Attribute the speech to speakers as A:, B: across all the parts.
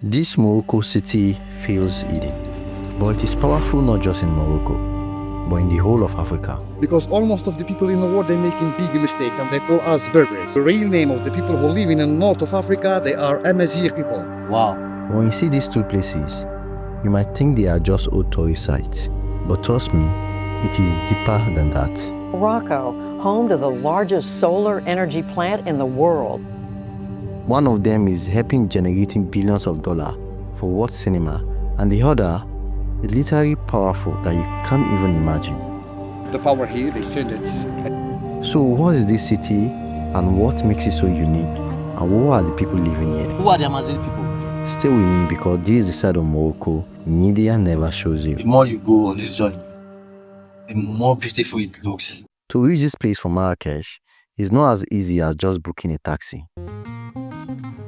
A: This Morocco city feels hidden, but it is powerful not just in Morocco, but in the whole of Africa.
B: Because almost of the people in the world, they're making big mistake and they call us Berbers. The real name of the people who live in the north of Africa, they are Amazigh people.
A: Wow. When you see these two places, you might think they are just old tourist sites, but trust me, it is deeper than that.
C: Morocco, home to the largest solar energy plant in the world.
A: One of them is helping generating billions of dollars for world cinema, and the other is literally powerful that you can't even imagine.
B: The power here, they send it.
A: So what is this city and what makes it so unique, and who are the people living here?
D: Who are the Amazigh people?
A: Stay with me because this is the side of Morocco media never shows you.
D: The more you go on this journey, the more beautiful it looks.
A: To reach this place from Marrakech is not as easy as just booking a taxi.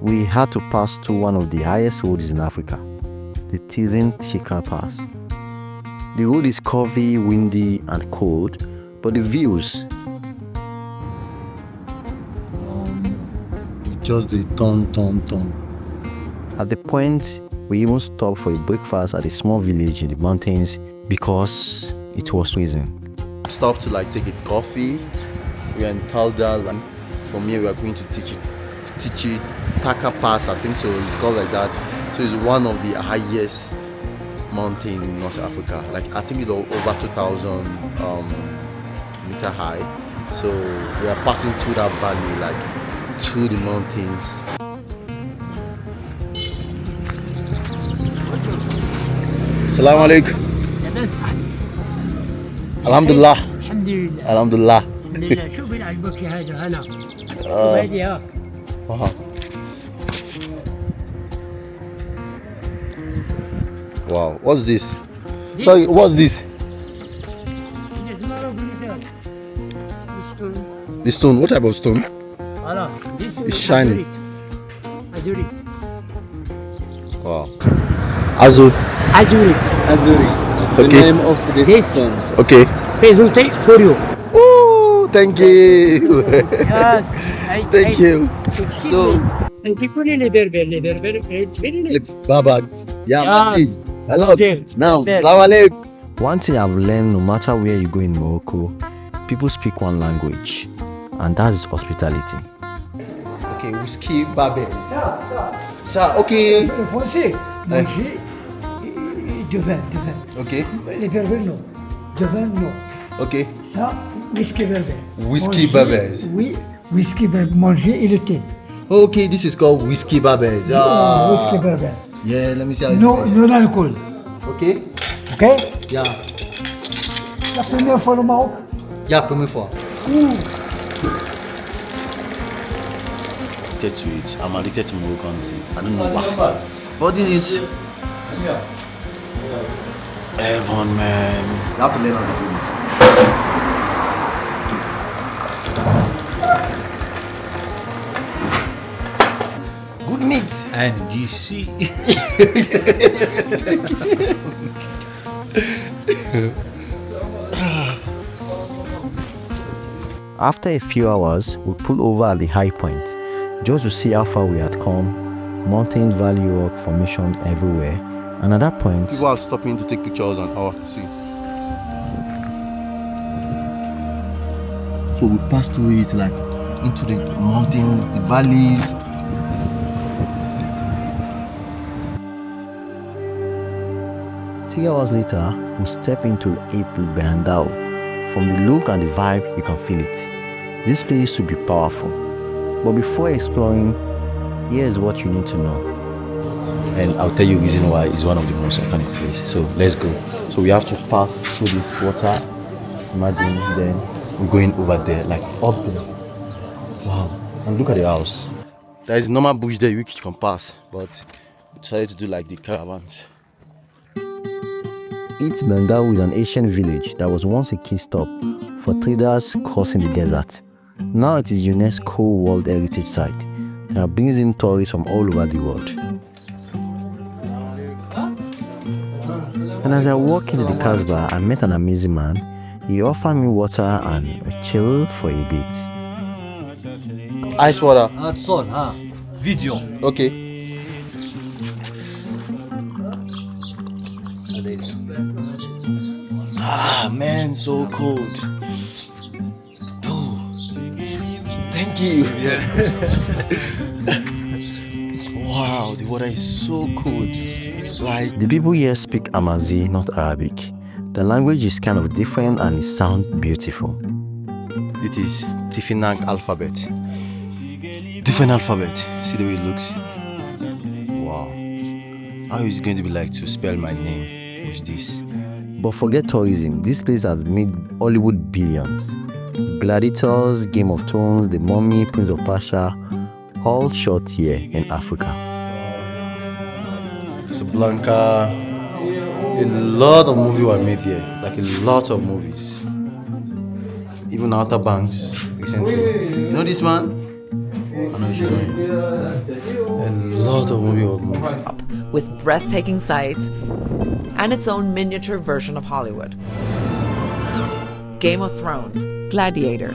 A: We had to pass through one of the highest roads in Africa, the Tizen Tikka Pass. The road is curvy, windy and cold, but the views...
D: Just the turn.
A: At the point, we even stopped for a breakfast at a small village in the mountains because it was freezing. Stopped to take a coffee. We are in Taldal, and from here we are going to Tichi Taka Pass, I think so, it's called like that. So it's one of the highest mountains in North Africa. I think it's over 2,000 meter high. So we are passing through that valley, through the mountains. Assalamu alaikum. Alhamdulillah. Alhamdulillah.
E: شوف اللي عجبك في هذا هنا وهذه ها.
A: Wow, what's this? Sorry, what's this? This stone, what type of stone?
E: This
A: It's shiny.
E: Azurite.
A: Wow. Azur.
E: Azurite.
A: Okay.
F: The name of this stone.
A: Okay.
E: Presente for you.
A: Ooh, thank you.
E: Yes.
A: Thank you. So,
E: انت كل اللي بربر
A: Baba. Yeah, merci. Hello. Now,
E: Okay.
A: Assalamu alaikum. One thing I've learned, no matter where you go in Morocco, people speak one language, and that is hospitality. Okay, whiskey babe. Ça, okay.
E: français manger de vin
A: Okay.
E: les berbères non de vin non
A: Okay.
E: ça whisky berbère
A: Whiskey
E: Manger,
A: berbère.
E: oui whisky berbère manger et le thé
A: Okay, this is called whiskey babes.
E: whisky berbère
A: Yeah, let me see how it's
E: non
A: made.
E: non alcool
A: Okay.
E: ok
A: Yeah.
E: la première fois au Maroc
A: Yeah, première fois. Addicted to it. I'm addicted to Moroccan tea. I don't know why. But this is heaven, man. You have to learn how to do this. Good meat.
F: And you see.
A: After a few hours, we pulled over at the high point just to see how far we had come. Mountains, valley, rock formation everywhere. And at that point, people are stopping to take pictures and see. So we passed through it into the mountains, the valleys. Three hours later, we step into Ait Benhaddou. From the look and the vibe, you can feel it. This place should be powerful. But before exploring, here is what you need to know. And I'll tell you the reason why it's one of the most iconic places. So let's go. So we have to pass through this water. Imagine then we're going over there, up there. Wow. And look at the house. There is normal bush there which you can pass, but we decided to do the caravans. Ait Benhaddou is an ancient village that was once a key stop for traders crossing the desert. Now it is UNESCO World Heritage Site that brings in tourists from all over the world. And as I walked into the Casbah, I met an amazing man. He offered me water and we chilled for a bit. Ice water.
F: That's all, huh? Video.
A: Okay.
D: Ah, man, so cold. Oh, thank you. Wow, the water is so cold. Like,
A: The people here speak Amazigh, not Arabic. The language is kind of different and it sounds beautiful.
D: it is Tifinagh alphabet. Different alphabet. See the way it looks. Wow. How is it going to be like to spell my name with this?
A: But forget tourism, this place has made Hollywood billions. Gladiators, Game of Thrones, The Mummy, Prince of Persia, all shot here in Africa.
D: Casablanca. A lot of movies were made here. Like a lot of movies. Even Outer Banks recently. You know this man? I know you should know him. A lot of movies were made.
G: With breathtaking sights and its own miniature version of Hollywood. Game of Thrones, Gladiator,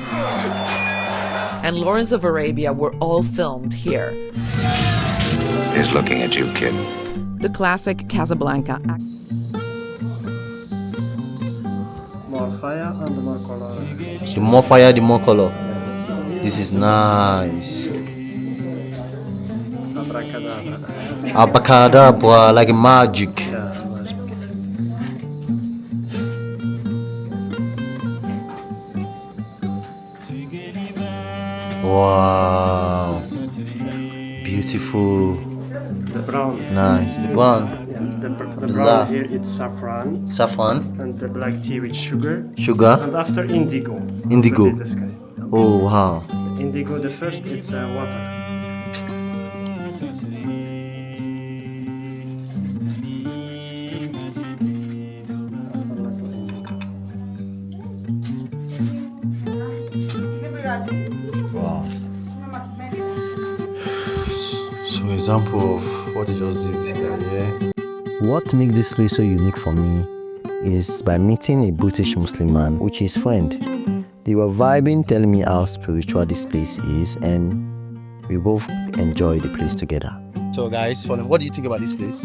G: and Lawrence of Arabia were all filmed here.
H: He's looking at you, kid.
G: The classic Casablanca.
F: More fire and more color.
D: The more fire, the more color. This is nice.
F: Abracadabra.
D: Abracadabra, like magic.
F: Yeah, magic.
D: Wow. Beautiful.
F: The brown.
D: Nice. The brown.
F: The
D: Alhamdulillah.
F: brown here it's saffron
D: Saffron.
F: and the black tea with sugar.
D: Sugar.
F: And after indigo.
D: Indigo.
F: That is the sky.
D: Oh, wow.
F: Indigo, the first it's water.
D: Wow. So example of what you just did this guy, yeah?
A: What makes this place so unique for me is by meeting a British Muslim man, which is friend. They were vibing, telling me how spiritual this place is, and we both enjoy the place together.
D: So guys, what do you think about this place?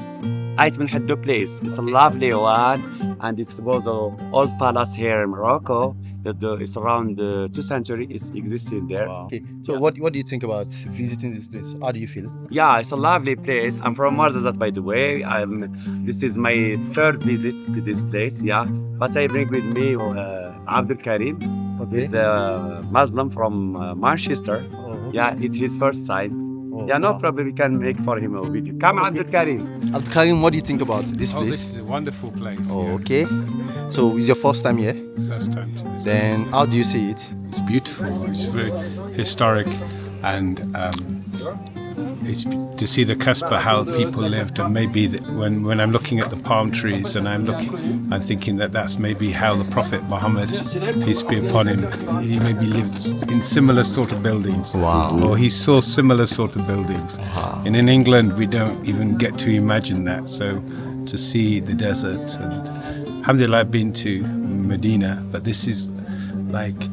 I: Ait Benhaddou place. It's a lovely one, and it was an old palace here in Morocco. It's around 2 centuries. It's existing there.
D: Wow. Okay. So what do you think about visiting this place? How do you feel?
I: Yeah, it's a lovely place. I'm from Ouarzazate, by the way. This is my third visit to this place. Yeah, but I bring with me Abdul Karim.
D: Okay.
I: He's a Muslim from Manchester.
D: Oh.
I: Yeah, it's his first time.
D: Oh,
I: Yeah, no
D: wow.
I: problem. We can make for him a video. Come, Abdul Karim.
D: Abdul Karim, what do you think about this
J: Oh,
D: place?
J: this is a wonderful place.
D: Oh,
J: yeah.
D: okay. So it's your first time here?
J: First time to this
D: Then how do you see it?
J: place. It's beautiful. It's very historic, and it's to see the Casbah, how people lived, and maybe when I'm looking at the palm trees, and I'm thinking that that's maybe how the Prophet Muhammad, peace be upon him, he maybe lived in similar sort of buildings.
D: Wow.
J: Or he saw similar sort of buildings.
D: Wow.
J: And in England, we don't even get to imagine that. So to see the desert, and alhamdulillah, I've been to Medina, but this is like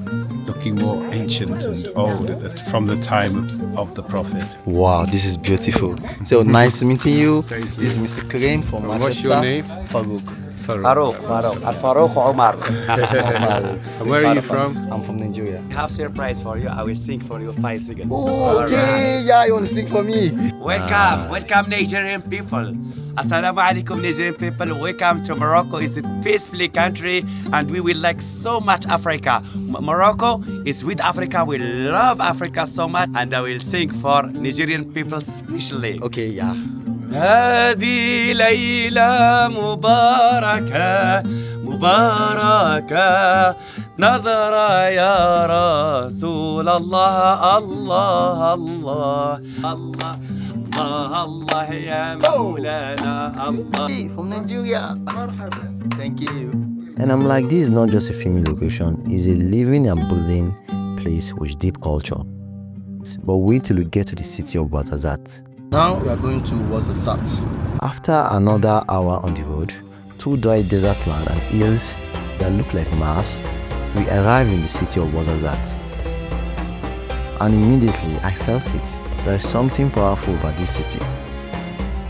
J: looking more ancient and old from the time of the Prophet.
D: Wow, this is beautiful. So nice meeting you.
J: Thank you.
D: This is Mr. Karim from Manchester.
J: What's your name?
D: Pharouk.
I: Pharouk. Pharouk Omar.
J: And where are you from?
D: I'm from Nigeria.
I: I have surprise for you. I will sing for you 5 seconds.
D: Okay, yeah, you want to sing for me?
I: Welcome Nigerian people. Assalamu alaikum Nigerian people. Welcome to Morocco. It's a peaceful country and we will like so much Africa. Morocco is with Africa. We love Africa so much and I will sing for Nigerian people especially.
D: Okay, yeah.
I: هذه ليلة مباركة مباركة نظرة يا رسول الله الله الله الله الله الله يا مولانا الله.
D: Hey, from Nigeria. Thank you.
A: And I'm like, this is not just a filming location, it's a living and breathing place with deep culture. But wait till we get to the city of Ouarzazate.
D: Now we are going to Ouarzazate.
A: After another hour on the road, through dry desert land and hills that look like Mars, we arrive in the city of Ouarzazate. And immediately I felt it. There is something powerful about this city.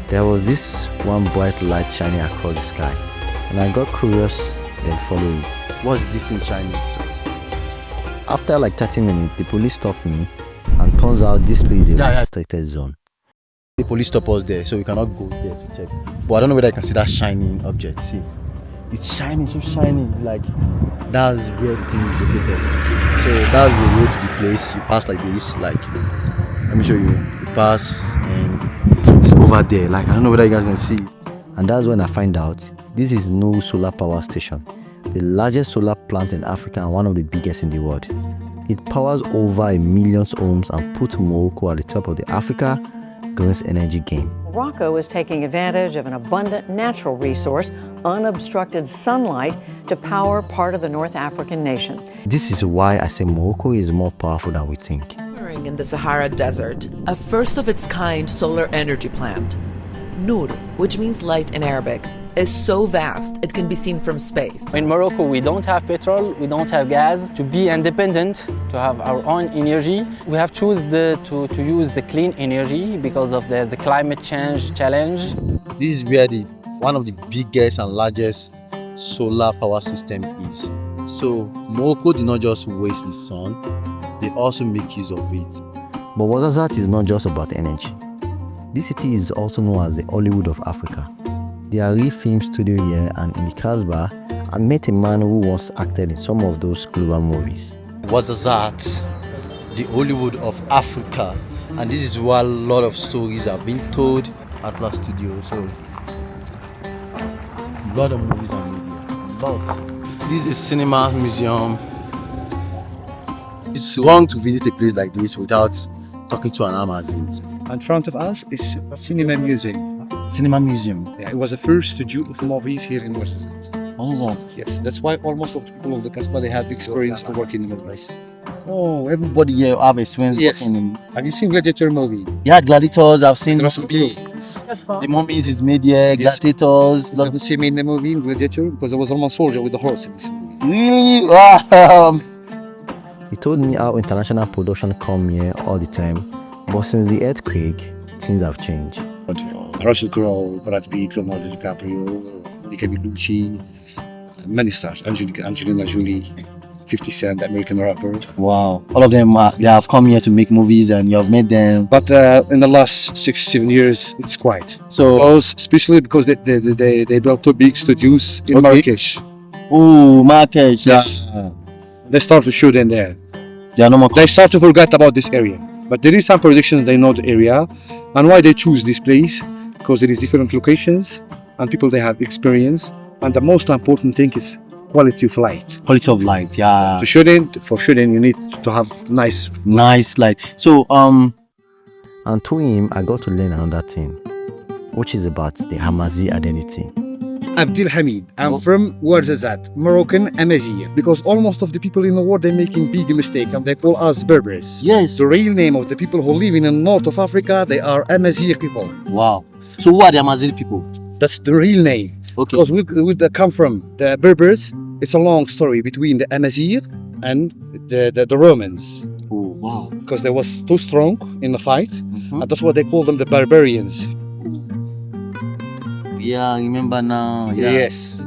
A: There was this one bright light shining across the sky. and I got curious, then followed it.
D: What's this thing shining?
A: After like 30 minutes, the police stopped me, and turns out this place is a restricted zone.
D: The police stop us there, so we cannot go there to check. But I don't know whether I can see that shining object. See, it's shining, so shiny. Like that's where the thing is located. So that's the road to the place. You pass like this. Like, let me show you. You pass and it's over there. Like I don't know whether you guys can see.
A: And that's when I find out this is no solar power station, the largest solar plant in Africa and one of the biggest in the world. It powers over 1 million homes and puts Morocco at the top of the Africa Green's energy game.
C: Morocco is taking advantage of an abundant natural resource, unobstructed sunlight, to power part of the North African nation.
A: This is why I say Morocco is more powerful than we think.
G: In the Sahara Desert, a first-of-its-kind solar energy plant. Noor, which means light in Arabic, is so vast it can be seen from space.
F: In Morocco, we don't have petrol, we don't have gas. To be independent, to have our own energy, we have chosen to use the clean energy because of the climate change challenge.
D: This is where one of the biggest and largest solar power system is. So Morocco did not just waste the sun, they also make use of it.
A: But Ouarzazate is not just about energy. This city is also known as the Hollywood of Africa. There are real film studio here, and in the Casbah, I met a man who once acted in some of those global movies.
D: Ouarzazate, the Hollywood of Africa, and this is where a lot of stories are being told at last studio. So, a lot of movies and media, lot. This is cinema museum. It's wrong to visit a place like this without talking to an Amazigh.
B: In front of us is a cinema museum.
D: Cinema museum.
B: Yeah, it was the first studio of movies here in Ouarzazate.
D: Oh,
B: yes, that's why almost all the people of the Casbah, they have experience to work in the movies.
D: Oh, everybody here have experience working in.
B: Have you seen Gladiator movie?
D: Yeah, Gladiators. I've seen
B: Russell Crowe.
D: The Mummies is made here. Gladiators.
B: You haven't seen me in the movie in Gladiator because I was a Roman soldier with the horse in this movie.
D: Really? Wow.
A: He told me how international production come here all the time, but since the earthquake, things have changed.
B: Russell Crowe, Brad Pitt, Leonardo DiCaprio, Monica Bellucci, many stars, Angelina Jolie, 50 Cent, American rapper.
D: Wow. All of them, they have come here to make movies and you have made them.
B: But in the last 6-7 years, it's quiet.
D: So,
B: especially because they built 2 big studios in Marrakech.
D: Oh, Marrakech.
B: Yes. They start to shoot in there.
D: They are no more.
B: They start to forget about this area. But there is some predictions they know the area. And why they choose this place? Because there is different locations and people they have experience. And the most important thing is quality of light.
D: Quality of light, yeah.
B: For shooting, you need to have nice
A: light. So, and through him, I got to learn another thing, which is about the Amazigh identity.
B: Abdel Hamid. I'm from Ouarzazate, Moroccan Amazigh. Because almost of the people in the world, they're making big mistake and they call us Berbers.
D: Yes.
B: The real name of the people who live in the north of Africa, they are Amazigh people.
D: Wow. So who are the Amazigh people?
B: That's the real name.
D: Okay.
B: Because we come from the Berbers. It's a long story between the Amazigh and the Romans.
D: Oh, wow.
B: Because they was too strong in the fight. And that's why they call them the barbarians.
D: Yeah, I remember now. Yeah.
B: Yes.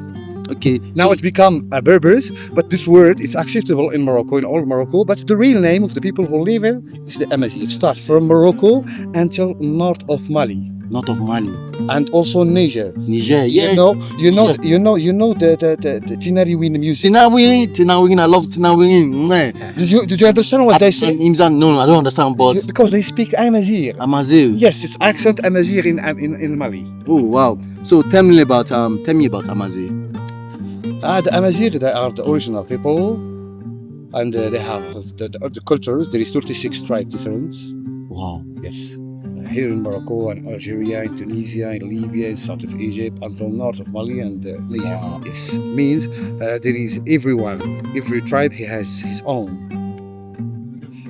D: Okay.
B: Now it's become a Berbers, but this word is acceptable in Morocco, in all Morocco. But the real name of the people who live in is the Amazigh. It starts from Morocco until north of Mali.
D: North of Mali.
B: And also Niger.
D: Niger, yes.
B: You know the Tinariwen music.
D: Tinariwen, I love Tinariwen.
B: Did you understand what they say?
D: No, I don't understand, but
B: because they speak Amazigh.
D: Amazigh.
B: Yes, it's accent Amazigh in Mali.
D: Oh wow! So tell me about Amazigh.
B: The Amazigh, they are the original people, and they have the cultures. There is 36 tribe difference.
D: Wow.
B: Yes. Here in Morocco and Algeria, in Tunisia, in Libya, in south of Egypt, until north of Mali and Niger. Wow. Yes, means there is every tribe he has his own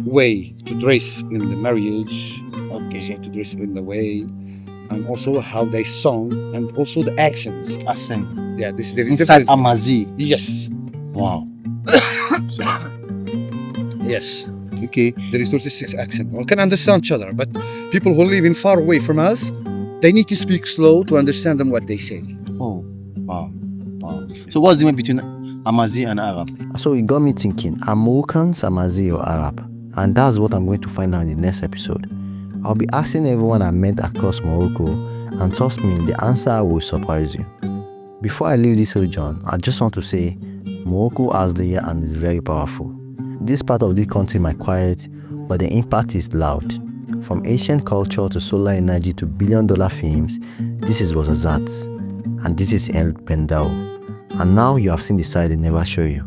B: way to dress in the marriage. Okay, so to dress in the way, and also how they song, and also the accents.
D: Accent.
B: Yeah, there is
D: inside Amazigh.
B: Yes.
D: Wow.
B: Yes.
D: Okay.
B: There is 36 accents. We can understand each other, but people who live in far away from us, they need to speak slow to understand them what they say.
D: Oh, wow. So what's the difference between Amazigh and Arab?
A: So it got me thinking, are Moroccans Amazigh or Arab? And that's what I'm going to find out in the next episode. I'll be asking everyone I met across Morocco, and trust me, the answer will surprise you. Before I leave this region, I just want to say, Morocco has layer and is very powerful. This part of the country might quiet, but the impact is loud. From ancient culture to solar energy to billion-dollar films, this is Ouarzazate, and this is Ait Benhaddou. And now you have seen the side they never show you.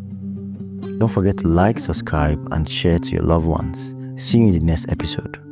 A: Don't forget to like, subscribe, and share to your loved ones. See you in the next episode.